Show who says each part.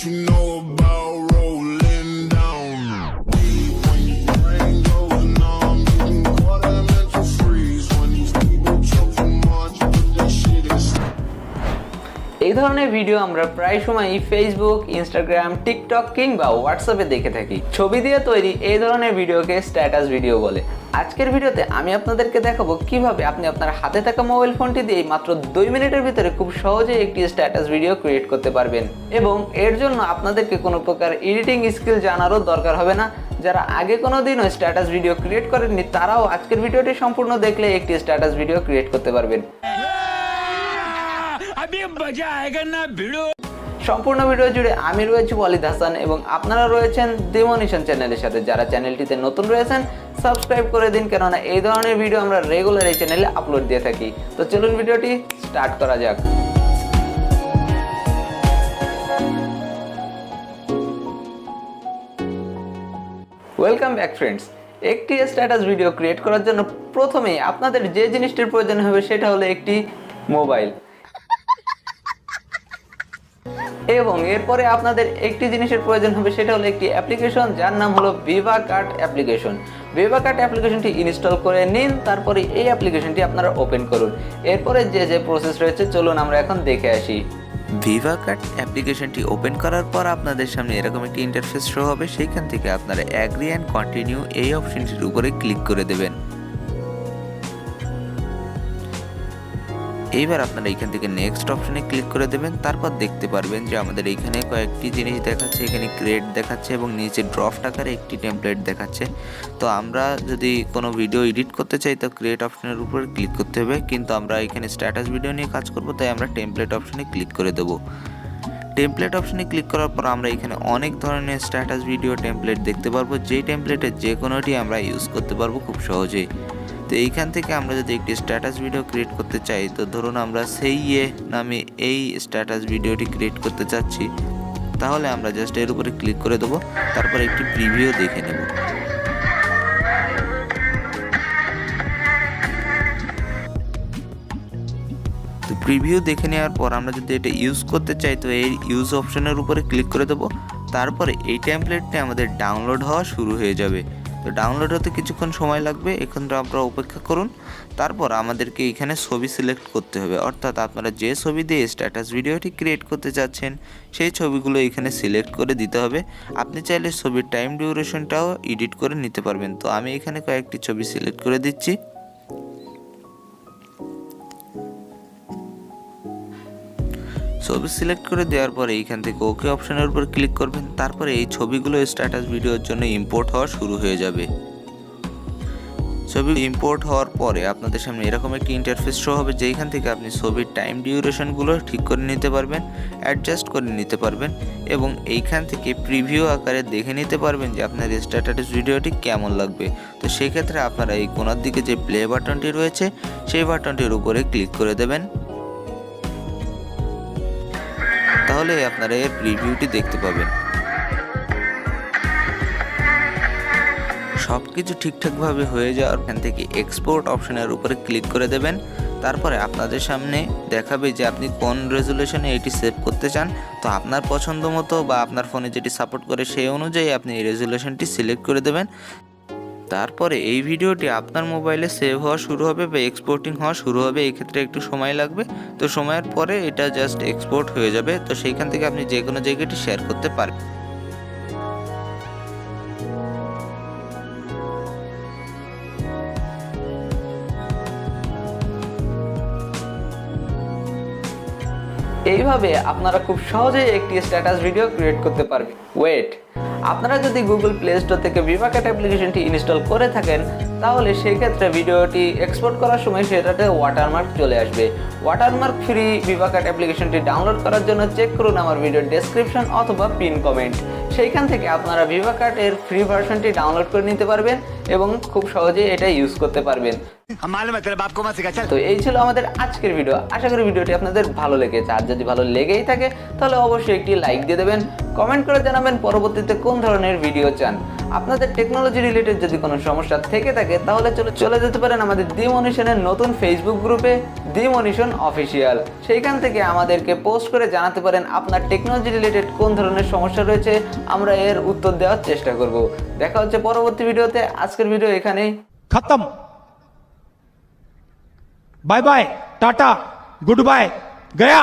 Speaker 1: you know about rolling down deep when your brain goes numb. You can call that mental freeze when these people talk too much, but that shit is.
Speaker 2: এই ধরনের video আমরা প্রায় সময়ই Facebook, Instagram, TikTok কিংবা হোয়াটসঅ্যাপে দেখে থাকি। ছবি দিয়ে তৈরি এই ধরনের ভিডিওকে স্ট্যাটাস ভিডিও বলে। আজকের ভিডিওতে আমি আপনাদেরকে দেখাবো কিভাবে আপনি আপনার হাতে থাকা মোবাইল ফোনটি দিয়ে মাত্র 2 মিনিটের ভিতরে খুব সহজেই একটি স্ট্যাটাস ভিডিও ক্রিয়েট করতে পারবেন এবং এর জন্য আপনাদেরকে কোনো প্রকার এডিটিং স্কিল জানারও দরকার হবে না। যারা আগে কোনোদিনও স্ট্যাটাস ভিডিও ক্রিয়েট করেননি তারাও আজকের ভিডিওটি সম্পূর্ণ দেখলে একটি স্ট্যাটাস ভিডিও ক্রিয়েট করতে পারবেন। সম্পূর্ণ ভিডিও জুড়ে আমি রয়েছি ওয়ালিদ হাসান এবং আপনারা রয়েছেন ডিমোনিশন চ্যানেলের সাথে। যারা চ্যানেলটিতে নতুন রয়েছেন সাবস্ক্রাইব করে দিন, কেননা এই ধরনের ভিডিও আমরা রেগুলার এই চ্যানেলে আপলোড দিয়ে থাকি। তো চলুন ভিডিওটি স্টার্ট করা যাক। Welcome back friends. একটি স্ট্যাটাস ভিডিও ক্রিয়েট করার জন্য প্রথমেই আপনাদের যে জিনিসটির প্রয়োজন হবে সেটা হলো একটি মোবাইল এবং এরপরে আপনাদের একটি জিনিসের প্রয়োজন হবে সেটা হলো একটি অ্যাপ্লিকেশন যার নাম হলো ভিভাকাট অ্যাপ্লিকেশন। ভিভাকাট অ্যাপ্লিকেশনটি ইনস্টল করে নিন, তারপরে এই অ্যাপ্লিকেশনটি আপনারা ওপেন করুন। এরপরে যে প্রসেস রয়েছে চলুন আমরা এখন দেখে আসি।
Speaker 3: ভিভাকাট অ্যাপ্লিকেশনটি ওপেন করার পর আপনাদের সামনে এরকম একটি ইন্টারফেস শো হবে। সেইখান থেকে আপনারা অ্যাগ্রি অ্যান্ড কন্টিনিউ এই অপশনটির উপরে ক্লিক করে দেবেন। এইবার আপনারা এখান থেকে নেক্সট অপশনে ক্লিক করে দেবেন। তারপর দেখতে পারবেন যে আমাদের এইখানে কয়েকটি জিনিস দেখাচ্ছে, এখানে ক্রিয়েট দেখাচ্ছে এবং নিচে ড্রাফট আকারে একটি টেমপ্লেট দেখাচ্ছে। তো আমরা যদি কোনো ভিডিও এডিট করতে চাই তো ক্রিয়েট অপশনের উপরে ক্লিক করতে হবে, কিন্তু আমরা এখানে স্ট্যাটাস ভিডিও নিয়ে কাজ করব তাই আমরা টেমপ্লেট অপশনে ক্লিক করে দেবো। টেমপ্লেট অপশনে ক্লিক করার পর আমরা এখানে অনেক ধরনের স্ট্যাটাস ভিডিও টেমপ্লেট দেখতে পারবো, যেই টেমপ্লেটের যে কোনোটি আমরা ইউজ করতে পারবো খুব সহজেই। তো এইখান থেকে আমরা যদি একটি স্ট্যাটাস ভিডিও ক্রিয়েট করতে চাই তো ধরুন আমরা সেই নামে এই স্ট্যাটাস ভিডিওটি ক্রিয়েট করতে চাচ্ছি, তাহলে আমরা জাস্ট এর উপরে ক্লিক করে দেবো, তারপর একটি প্রিভিউ দেখে নেব। তো প্রিভিউ দেখে নেওয়ার পর আমরা যদি এটা ইউজ করতে চাই তো এই ইউজ অপশনের উপরে ক্লিক করে দেবো। তারপরে এই টেমপ্লেটটি আমাদের ডাউনলোড হওয়া শুরু হয়ে যাবে। তো ডাউনলোড হতে কিছুক্ষণ সময় লাগবে, এখন আপনারা অপেক্ষা করুন। তারপর আমাদেরকে এখানে ছবি সিলেক্ট করতে হবে, অর্থাৎ আপনারা যে ছবি দিয়ে স্ট্যাটাস ভিডিওটি ক্রিয়েট করতে চাচ্ছেন সেই ছবিগুলো এখানে সিলেক্ট করে দিতে হবে। আপনি চাইলে ছবির টাইম ডিউরেশনটাও এডিট করে নিতে পারবেন। তো আমি এখানে কয়েকটি ছবি সিলেক্ট করে দিচ্ছি। ছবি সিলেক্ট করে দেওয়ার পরে এইখান থেকে ওকে অপশনের উপর ক্লিক করবেন। তারপরে এই ছবিগুলো স্ট্যাটাস ভিডিওর জন্য ইম্পোর্ট হওয়া শুরু হয়ে যাবে। ছবি ইম্পোর্ট হওয়ার পরে আপনাদের সামনে এরকম একটি ইন্টারফেস শো হবে, যেখান থেকে আপনি ছবির টাইম ডিউরেশনগুলো ঠিক করে নিতে পারবেন, অ্যাডজাস্ট করে নিতে পারবেন এবং এইখান থেকে প্রিভিউ আকারে দেখে নিতে পারবেন যে আপনার স্ট্যাটাস ভিডিওটি কেমন লাগবে। তো সেক্ষেত্রে আপনারা এই কোণার দিকে যে প্লে বাটনটি রয়েছে সেই বাটনটির উপরে ক্লিক করে দেবেন, তাহলে আপনারা এর প্রিভিউটি দেখতে পাবেন। সব কিছু ঠিকঠাকভাবে হয়ে যাওয়ার এখান থেকে এক্সপোর্ট অপশনের উপরে ক্লিক করে দেবেন। তারপরে আপনাদের সামনে দেখাবে যে আপনি কোন রেজুলেশনে এটি সেভ করতে চান। তো আপনার পছন্দ মতো বা আপনার ফোনে যেটি সাপোর্ট করে সেই অনুযায়ী আপনি এই রেজুলেশনটি সিলেক্ট করে দেবেন। তারপরে এই ভিডিওটি আপনার মোবাইলে সেভ হওয়া শুরু হবে বা এক্সপোর্টিং হওয়া শুরু হবে। এই ক্ষেত্রে একটু সময় লাগবে, তো সময়ের পরে এটা জাস্ট এক্সপোর্ট হয়ে যাবে। তো সেইখান থেকে আপনি যে কোনো জায়গাটি শেয়ার করতে পারবেন।
Speaker 2: এইভাবে আপনারা খুব সহজেই একটি স্ট্যাটাস ভিডিও ক্রিয়েট করতে পারবেন। ওয়েট, আপনারা যদি গুগল প্লে স্টোর থেকে ভিভাকাট অ্যাপ্লিকেশনটি ইনস্টল করে থাকেন তাহলে সেই ক্ষেত্রে ভিডিওটি এক্সপোর্ট করার সময় সেটাতে ওয়াটারমার্ক চলে আসবে। ওয়াটারমার্ক ফ্রি ভিভাকাট অ্যাপ্লিকেশনটি ডাউনলোড করার জন্য চেক করুন আমার ভিডিওর ডেসক্রিপশন অথবা পিন কমেন্ট। সেইখান থেকে আপনারা ভিভাকাট এর ফ্রি ভার্সনটি ডাউনলোড করে নিতে পারবেন এবং খুব সহজেই এটা ইউজ করতে পারবেন। তো এই ছিল আমাদের আজকের ভিডিও। আশা করি ভিডিওটি আপনাদের ভালো লেগেছে। আর যদি ভালো লেগেই থাকে তাহলে অবশ্যই একটি লাইক দিয়ে দেবেন, কমেন্ট করে জানাবেন পরবর্তীতে কোন ধরনের ভিডিও চান। আপনাদের টেকনোলজি রিলেটেড যদি কোনো সমস্যা থেকে থাকে তাহলে চলে যেতে পারেন আমাদের দি মনিশনের নতুন ফেসবুক গ্রুপে দি মনিশন অফিসিয়াল। সেইখান থেকে আমাদেরকে পোস্ট করে জানাতে পারেন আপনার টেকনোলজি রিলেটেড কোন ধরনের সমস্যা রয়েছে, আমরা এর উত্তর দেওয়ার চেষ্টা করব। দেখা হচ্ছে পরবর্তী ভিডিওতে। আজকের ভিডিও এখানেই
Speaker 4: खत्म। Bye bye, tata, goodbye, गया।